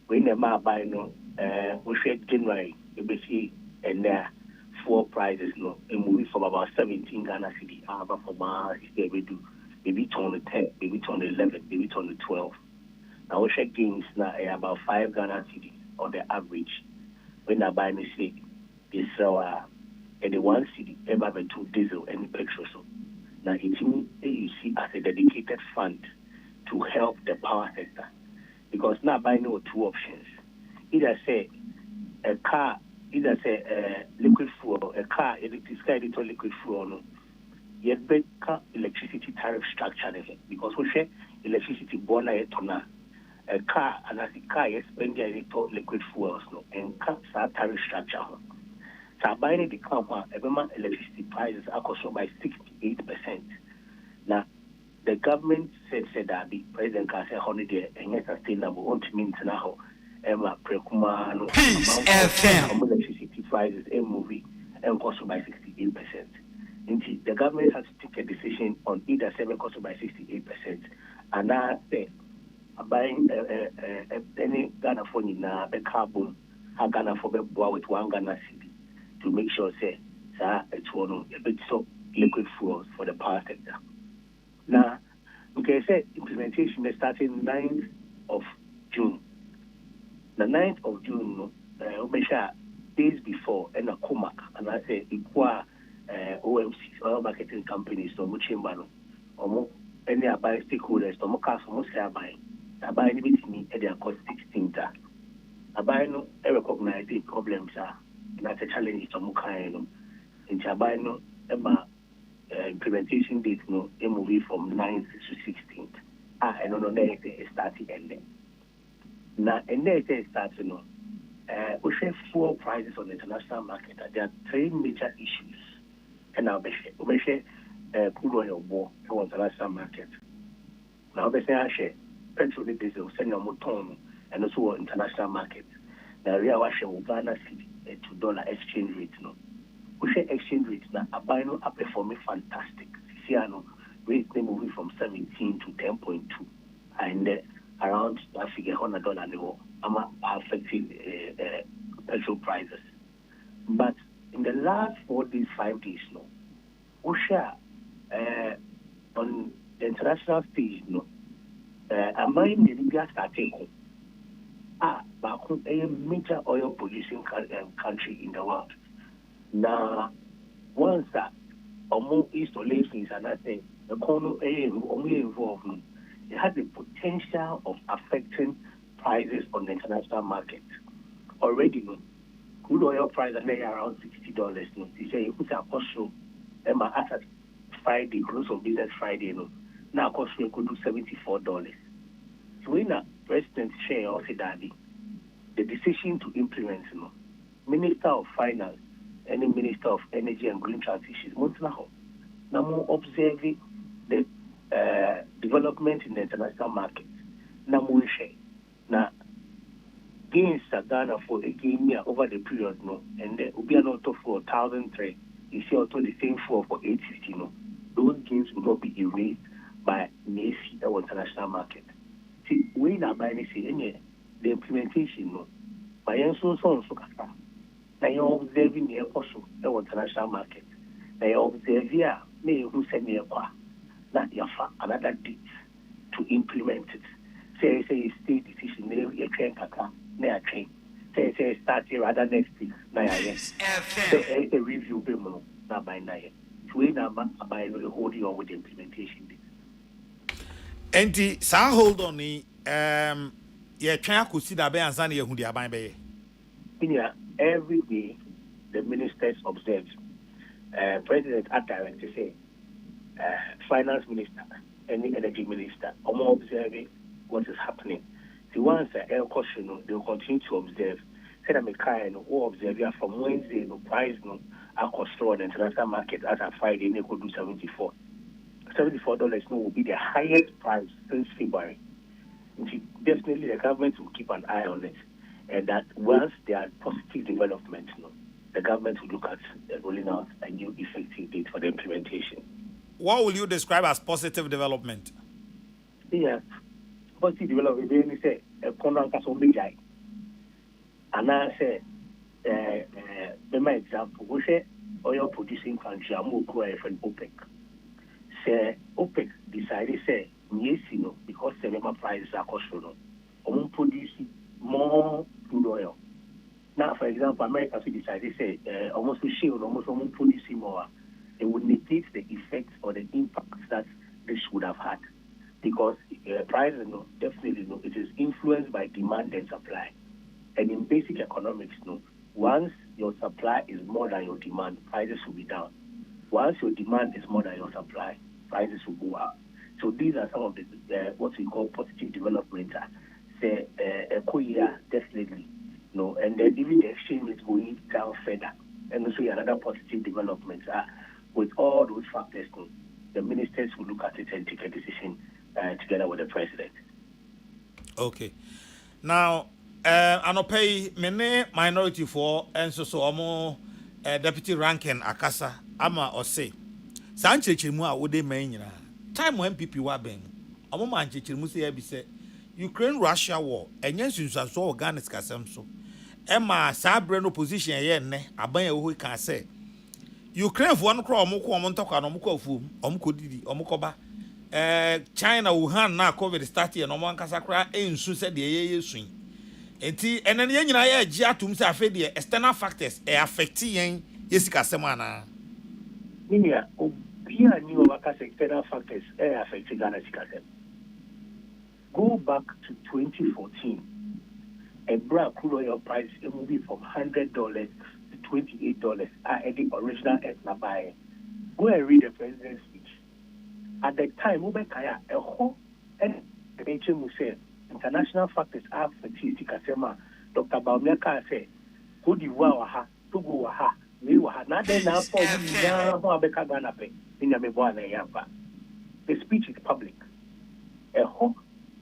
when the map by no we said January you see and there four prices no a movie from about 17 Ghana city aber from we do maybe turn the 10 maybe turn the 11 maybe turn the 12 now we check gains now about 5 Ghana city on the average when I buy me say this and the one city ever by 2 diesel and petrol so now it means you see as a dedicated fund to help the power sector because now buying no 2 options either say a car either say liquid fuel a car electric liquid fuel no yet better electricity tariff structure because we share electricity born a car and as a car you spend the liquid fuels no and car tariff structure so buying the car electricity prices are also by 68%. Now the government said that the president can say holiday and yet sustainable won't mean now Emma Prekuma Peace FM electricity prices a movie and cost by 68%. Indeed, the government has to take a decision on either 7 cost by 68% and now say buying any Ghana phone in a carbon Ghana for with 1 Ghana city to make sure say it's one a bit so liquid fuels for the power sector. Now, we can say implementation is starting 9th of June. The 9th of June, we share days before, and a COMAC, and I say equal OMCs, oil marketing companies, no much in Bano, or more any buy stakeholders, no more cars, almost buying. I buy anything at their cost 16th. I buy no recognize the problems are, and that's a challenge to Mukaino. In Chabano, Emma. Implementation date no a movie from 9th to 16th. And no it starting ending. Now and there it starts no we share 4 prices on the international market. There are 3 major issues and now we share crude oil war on the international market. Now we share petrol diesel send your motor and also international market. Now we are share Ghana city $2 exchange rate no. We share exchange rates now are performing fantastic. Siano rates they moving from 17 to 10.2 and around that figure $100 level affecting petrol prices. But in the last 4 days, 5 days no, we share on the international stage no among the Libya starting back a major oil producing country in the world. Now, once that among installations and I think the corner only involved, it has the potential of affecting prices on the international market. Already, no, crude oil price are around $60. No, they say it a cost show. Emma at Friday, close of business Friday, no, now cost you could do $74. So when the president share also that the decision to implement, no, Minister of Finance. Any Minister of Energy and Green Transition, now more observing the development in the international market. Now more share. Now gains Ghana for a game year over the period no, and then will be an auto for 1,003. You see auto the same for 850 no. Those gains will not be erased by NACI or international market. See, we now by NACI, the implementation no, by so kasa. Now you're observing the also the international market. Now you're observing me who send me a car. That you have another date to implement it. Say state decision, you train kaka, na train. Say start here rather next week. Na say a review payment na by na. So we na by holding on with the implementation date. Enti sa hold on ni ye twan akosi da be ansa na ye hu dia ban be ye. Every day, the ministers observe. President at director say, finance minister, any energy minister, are more observing what is happening. The ones that air caution, they will continue to observe. Said I'm a kind who observe from Wednesday, the price no, are controlled the international market as a Friday, they could do $74. $74 no will be the highest price since February. Definitely, the government will keep an eye on it. And that once there are positive developments, no, the government will look at rolling out a new effective date for the implementation. What will you describe as positive development? Yeah, positive development, they say, a contract has only died. And I say, my example, we say oil producing country, I'm going to go OPEC. Say OPEC decided, say, yes, because the member prices are costly, I'm producing more crude oil. Now, for example, America decided, say, almost to shield, almost producing more. It would negate the effects or the impacts that this would have had. Because prices, definitely, it is influenced by demand and supply. And in basic economics, once your supply is more than your demand, prices will be down. Once your demand is more than your supply, prices will go up. So these are some of the what we call positive developments. Say, Korea, definitely. And then even the exchange is going down further. And also another positive development. With all those factors, the ministers will look at it and take a decision together with the president. Okay. Now, anopay many minority for and so omo deputy ranking akasa ama ose. San chechirimu a wode man nyina. Time when MPP wa ben. Omo man chechirimu say be say Ukraine Russia war enye sunsuaso organic kasem so. Emma sabre no position ye ne aban ye ho kan say Ukraine for no kro omo ko omo ntokwa no omo ko afum omo ko didi omo ko ba China Wuhan na COVID start ye no omo ankasa kra ensu se de ye sun enti enen ye nyina ye agi atum se afa de external factors affect yen yesika semana Ninia obia ni waka external factors affect Ghana sikasem. Go back to 2014. A crude oil price moving from $100 to $28 at the original Etna buy. Go and read the president's speech. At the time, Ubekaya, a whole and the said international factors are affecting Kasema. Dr. Baumeka said, Cote d'Ivoire, Togo, we were not there now for Beka Ghana pay in the Meboana Yamba. The speech is public. A whole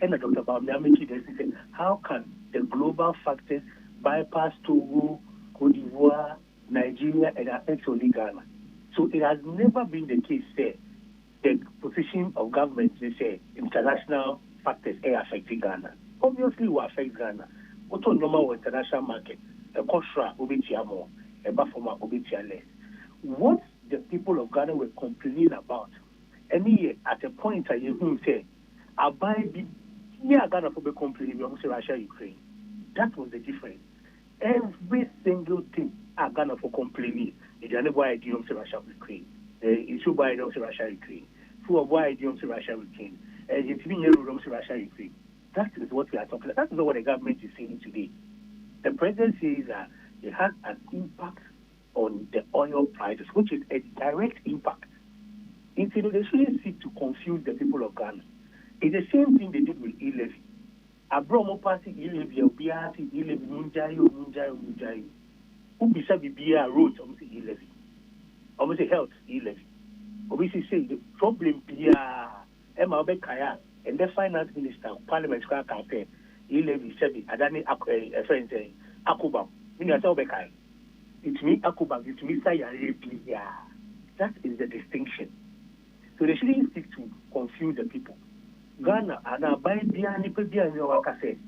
and Dr. Baumeka said, how can the global factors bypass Togo, Cote d'Ivoire, Nigeria, and affect only Ghana? So it has never been the case, say, the position of government, they say, international factors affecting Ghana. Obviously, will affect Ghana. What normal international market, a Kosra, Obitia more, a Bafoma, Obitia less. What the people of Ghana were complaining about, any year at a point, I say, I buy Ghana for the complaining, we also Russia, Ukraine. That was the difference. Every single thing are Ghana for complaining. It's why I don't say Russia, Ukraine. It's why I don't say Russia, Ukraine. For why I don't say Russia, Ukraine. It's been here, don't say Russia, Ukraine. That is what we are talking about. That is what the government is saying today. The president says that it has an impact on the oil prices, which is a direct impact. They shouldn't seek to confuse the people of Ghana. It's the same thing they did with e-levy. Abromo party e-levy, obiati e-levy, munjayo. Ubisa bibia road, almost e-levy. Almost health e-levy. Obviously say the problem bia Emma Obekaya and the finance minister, parliament can say e-levy sebi adani friend say Akubam. Minister Obekaya. It's me Akubam, it's me Sayare bia. That is the distinction. So they shouldn't seek to confuse the people. Ghana and I buy bia ni bia ni wakase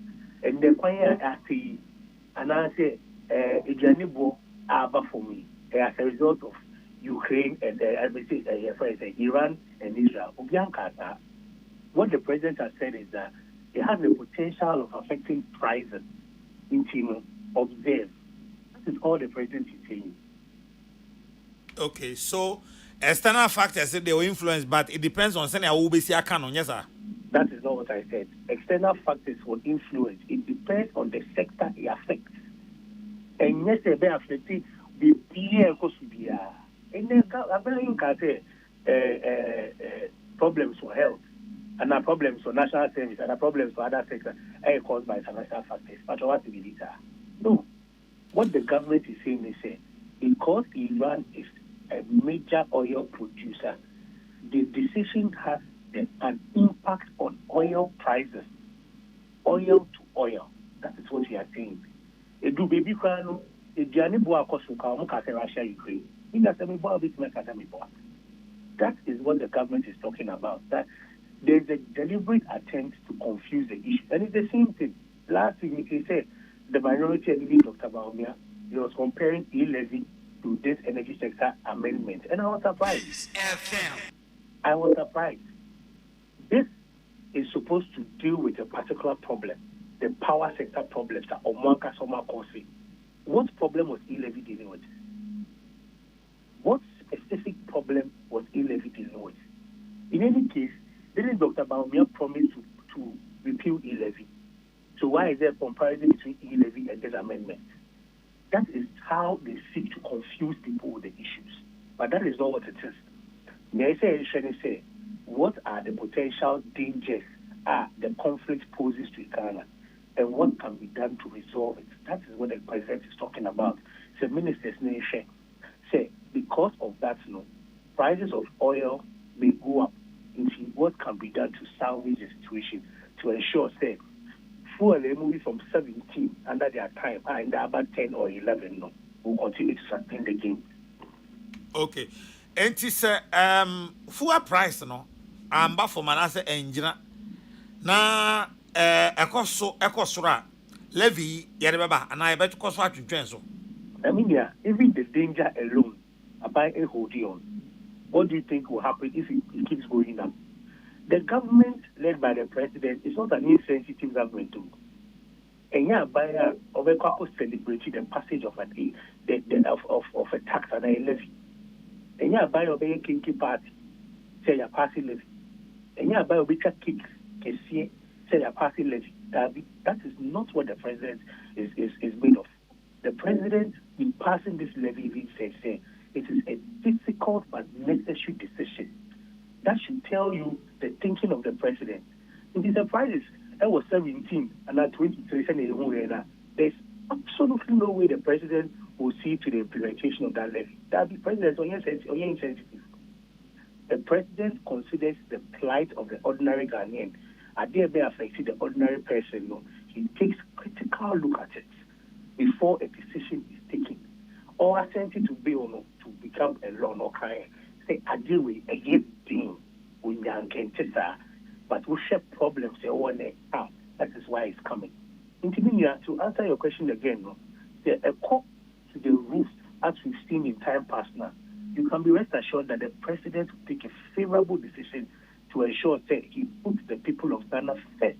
and the choir ati and I say Ejanibo aba for me as a result of Ukraine and Iran and Israel. What the president has said is that it has the potential of affecting prices in observe. That is all the president is saying. Okay, so external factors they will influence, but it depends on sending a UBC account, yes, sir. That is not what I said. External factors will influence. It depends on the sector it affects. And yes, they are affecting the beer cost. And then you can say problems for health, and our problems for national service, and our problems for other sectors are caused by financial factors. But what is it? No. What the government is saying is say because Iran is a major oil producer, the decision has an impact on oil prices, oil to oil. That is what we are saying. It do baby crano, a journey boa Kosuka, Russia, Ukraine. That is what the government is talking about. That there's a deliberate attempt to confuse the issue. And it's the same thing. Last week, they said the minority and even Dr. Baumia, he was comparing e-levy to this energy sector amendment. And I was surprised. I was surprised. This is supposed to deal with a particular problem, the power sector problems that Omanka Soma causing. What problem was e-levy dealing with? What specific problem was e-levy dealing with? In any case, didn't Dr. Baumia promise to repeal e-levy? So why is there a comparison between e-levy and this amendment? That is how they seek to confuse people with the issues. But that is not what it is. May I say, what are the potential dangers the conflict poses to Ghana, and what can be done to resolve it? That is what the president is talking about. So ministers say because of that, prices of oil may go up. What can be done to salvage the situation to ensure, say, fuel moving from 17 under their time and about 10 or 11 will continue to sustain the game. Okay. And it's fuel price amba for manase engine na ekosura levy yerebeba and I bet cost what you so. I mean, yeah, even the danger alone about a holding on. What do you think will happen if it keeps going up? The government led by the president is not an insensitive government too. And yeah, by a couple celebrating the passage of an of a tax and a levy. And yeah, by a kinky party, say you're passing levy. And yeah, by a bigger kick, can see say you're passing levy. That is not what the president is made of. The president, in passing this levy, even said, it is a difficult but necessary decision. That should tell you the thinking of the president. In the surprises, I was 17 and at 23, there's absolutely no way the president will see to the implementation of that levy. That the president is insensitive. The president considers the plight of the ordinary Ghanaian. Are they affecting the ordinary person? No. He takes critical look at it before a decision is taken. Or sent it to be or no, to become a law or kind. Say, I deal with a gift thing when you can but we share problems. That is why it's coming. To answer your question again, a cop to the roof, as we've seen in time past now, you can be rest assured that the president will take a favorable decision to ensure that he puts the people of Ghana first.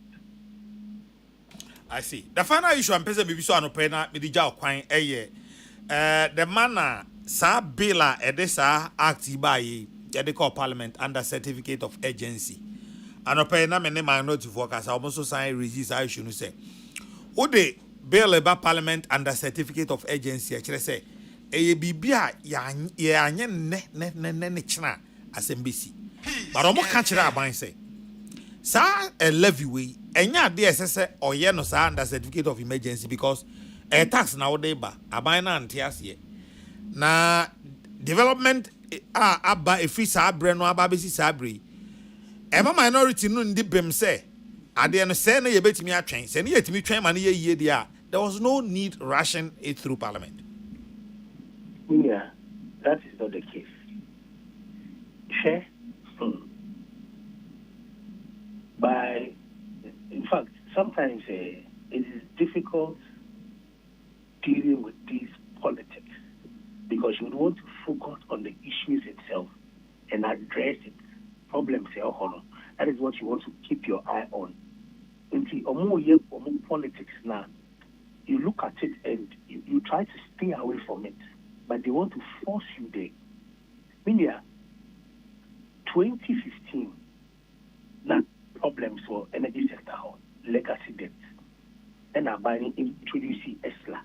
I see. The final issue I'm present maybe so anopena midija okwan the manner sa bila edesa act by the call parliament under certificate of agency. Anopena mene minority workers almost sign resist issue no say. Who the bill about parliament under certificate of agency actually say bibia ya anye ne china asembisi. But omo kan kire aban say sa a levy way enya de esese oye no sa under certificate of emergency because a tax na wo dey ba aban na ante ase na development aba efi sa abre no aba besi sa abre ema minority no ndi bem say ade no say na ye betimi atwen say na ye timi twen ma na ye yie dia there was no need rushing it through parliament. Yeah, that is not the case. Share. In fact, sometimes it is difficult dealing with these politics because you want to focus on the issues itself and address it. Problems, that is what you want to keep your eye on. Until politics now, you look at it and you try to stay away from it, but they want to force you there. Media, 2015, now problems for energy sector, legacy debt, and are buying introducing ESLA.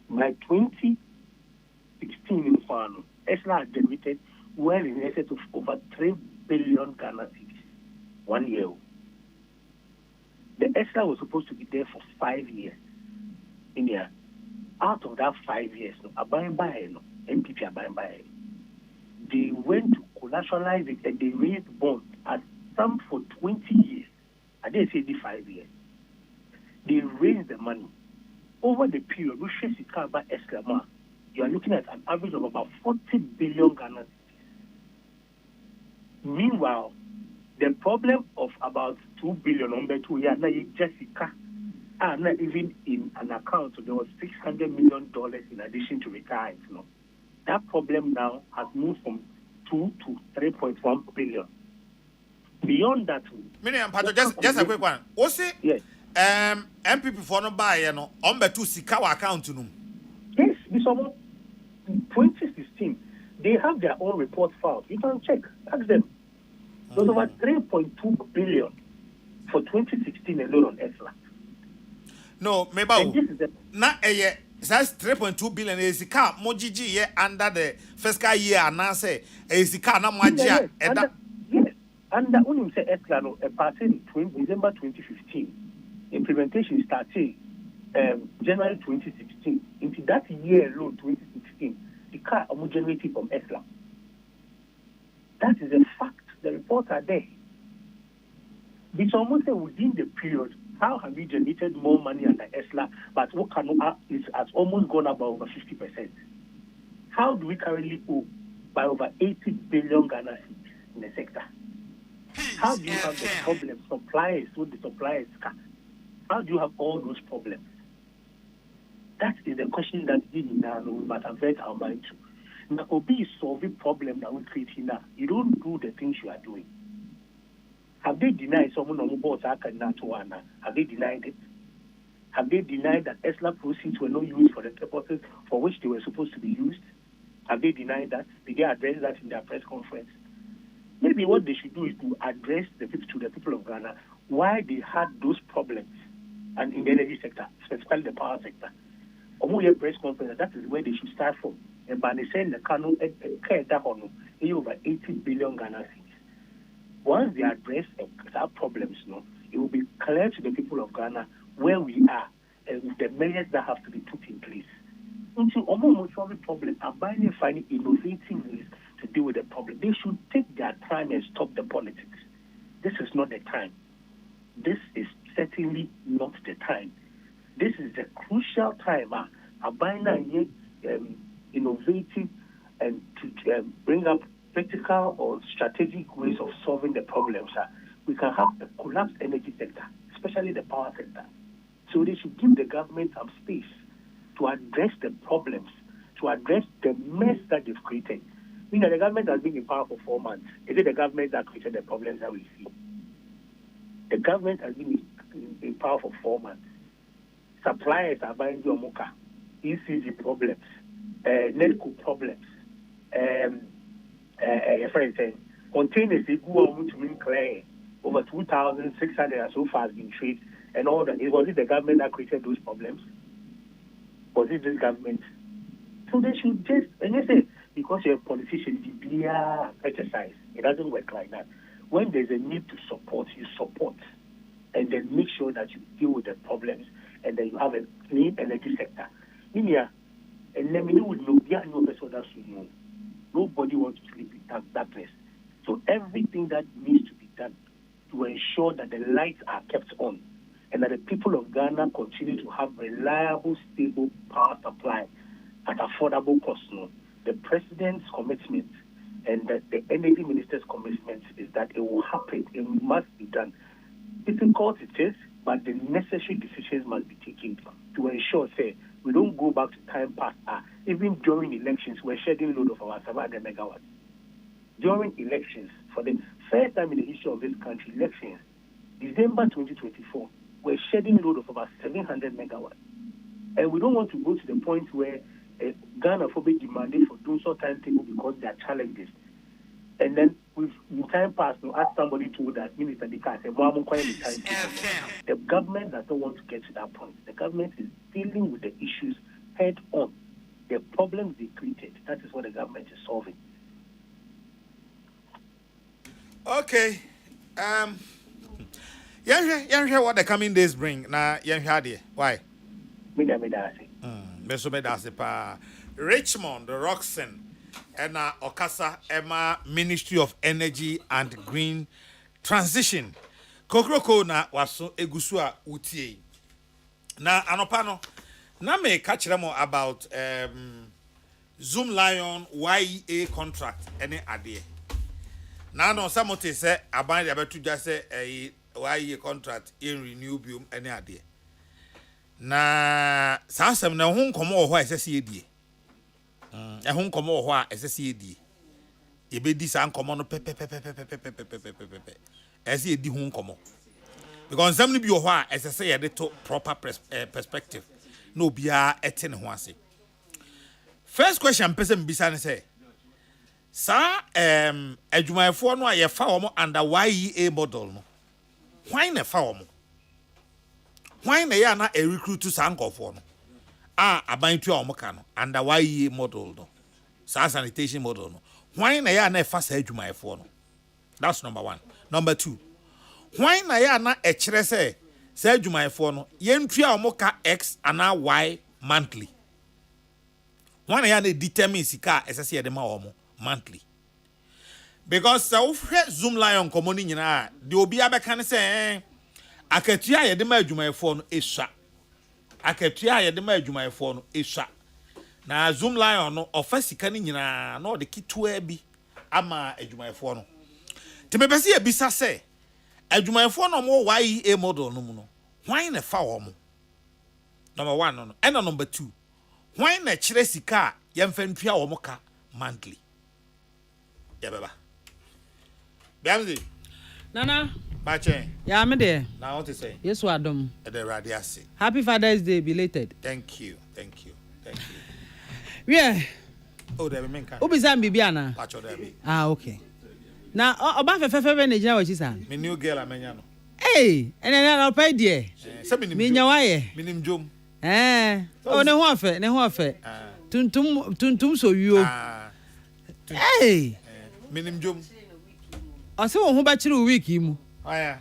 By 2016 in Fano, ESLA had generated well in excess of over 3 billion Ghana cedis 1 year. The ESLA was supposed to be there for 5 years. India, out of that 5 years, MPP are buying by. They went to collateralize it and they raised bonds at some for 20 years. I didn't say the 5 years. They raised the money. Over the period, which is about Esclama, you are looking at an average of about 40 billion Ghana. Meanwhile, the problem of about 2 billion number 2 years now Jessica not even in an account, so there was $600 million in addition to retire. You know, that problem now has moved from 2 to 3.1 billion. Beyond that, just a quick one. What's it? Yes. MPP for no buy, you know, on the 2 Sikawa account to them. Yes, this almost 2016. They have their own report filed. You can check. Ask them. There's over 3.2 billion for 2016 alone on ESLA. No, maybe not a that's 3.2 billion is a car mojiji under the fiscal year and now say is a car na yes, and that when you say ESLA no passing December 2015. Implementation started January 2016. Into that year alone, 2016, the car are generated from ESLA. That is a fact. The reports are there. It's almost within the period. How have we generated more money under ESLA, but what has almost gone up by over 50%? How do we currently owe by over 80 billion Ghana cedis in the sector? How do you have the problem? Suppliers, with the suppliers, how do you have all those problems? That is the question that we must avert our mind to. Now, Obi is solving problem that we create here now. You don't do the things you are doing. Have they denied someone on board? Have they denied it? Have they denied that ESLA proceeds were not used for the purposes for which they were supposed to be used? Have they denied that? Did they address that in their press conference? Maybe what they should do is to address the people of Ghana why they had those problems, and in the energy sector, especially the power sector. Omoye press conference, that is where they should start from. And by the saying the Kano over 80 billion Ghana cedis. Once they address our problems, it will be clear to the people of Ghana where we are and the measures that have to be put in place. Into almost every problem, and finding innovative ways to deal with the problem. They should take their time and stop the politics. This is not the time. This is certainly not the time. This is the crucial time. Innovative and to bring up practical or strategic ways of solving the problems. We can have a collapsed energy sector, especially the power sector. So they should give the government some space to address the problems, to address the mess that they've created. The government has been in power for 4 months. Is it the government that created the problems that we see? The government has been in power for 4 months. Suppliers are buying your mocha, ECG problems, NEDCO problems, for instance, containers they go on to mean clear over 2,600 and so far has been traded and all that. Was it the government that created those problems? Was it this government? So they should just, and they say, because you're a politician, you be exercise. It doesn't work like that. When there's a need to support, you support. And then make sure that you deal with the problems and then you have a clean energy sector. And let me know with no nobody wants to sleep in that place. So everything that needs to be done to ensure that the lights are kept on and that the people of Ghana continue to have reliable, stable power supply at affordable cost. The president's commitment and the energy minister's commitment is that it will happen. It must be done. Difficult it is, but the necessary decisions must be taken to ensure, say, we don't go back to time past. Even during elections, we're shedding load of our 700 megawatts. During elections, for the first time in the history of this country, elections, December 2024, we're shedding load of about 700 megawatts. And we don't want to go to the point where Ghana will be demanding for those sort of timetable because there are challenges. And then, in time past, as somebody told us, Minister Dika said, the government doesn't want to get to that point. The government is dealing with the issues head on. The problems they created, that is what the government is solving. Okay. What the coming days bring. Now, why? Richmond, the Roxen, and Okasa Emma Ministry of Energy and Green Transition. Kokrokoo na waso egusua utie. Na anopano na me catch them about Zoom Lion YEA contract any ade. Na no samote say aban dey betu just say YEA contract in renewabium any ade. na saa asɛm na ho nkɔmɔ wɔ hɔ a ɛsɛ sɛ yɛdie ɛho nkɔmɔ wɔ hɔ a ɛsɛ sɛ yɛdie yɛbɛdi saa nkɔmɔ no pɛpɛpɛpɛpɛpɛpɛpɛpɛpɛ ɛsɛ yɛdi ho nkɔmɔ because nsɛm no bi wɔ hɔ a ɛsɛ sɛ yɛde to proper perspective na obiara ɛte ne ho ase first question mpɛ sɛ mbisa ne sɛ saa adwumayɛfoɔ no a yɛfa wɔn under YEA model no hwan na ɛfa wɔn hwan na yɛ na recruit saa nkɔfoɔ no a aban tua wɔn ka no under YEA model no saa sanitation model no hwan na yɛ na ɛfa saa adwumayɛfoɔ no that's number 1 number 2 hwan na yɛ na ɛkyerɛ sɛ saa adwumayɛfoɔ no yɛntua wɔn ka X ana Y monthly hwan na yɛ na determine sika a ɛsɛ sɛ yɛde ma wɔn monthly because so Zoom lion nkɔmɔ ni nyinaa de obi abɛka ne sɛ akatua yɛde ma adwumayɛfoɔ no esua akatua yɛde ma adwumayɛfoɔ no esua na Zoom lion no ɔfa sika ni nyinaa na ɔde kitoa bi ama adwumayɛfoɔ no te me pɛsɛ yɛbisa sɛ adwumayɛfoɔ no mo YEA model no mu no hwan na fa wɔn number 1 no ɛna number 2 hwan na kyerɛ sika a yɛmfa ntua wɔn ka monthly yɛbɛba Biamzi. Nana. Bache. Yeah, me there. Now what to say? Yes, Wadom. Radiasi. Happy Father's Day belated. Thank you. Yeah. Oh, there we make. Ubizam Bibiana. Pacho there be. Ah, okay. Now, about Fefe Nigeria, what is that? My new girl, Amenyano. Hey, and then I'll pay dear. Minyawaye. Minim Jum. Oh, no one fair, no one fair. Tuntum so you. Hey. Minim Jum. I saw who batch you week him. Oh, yeah.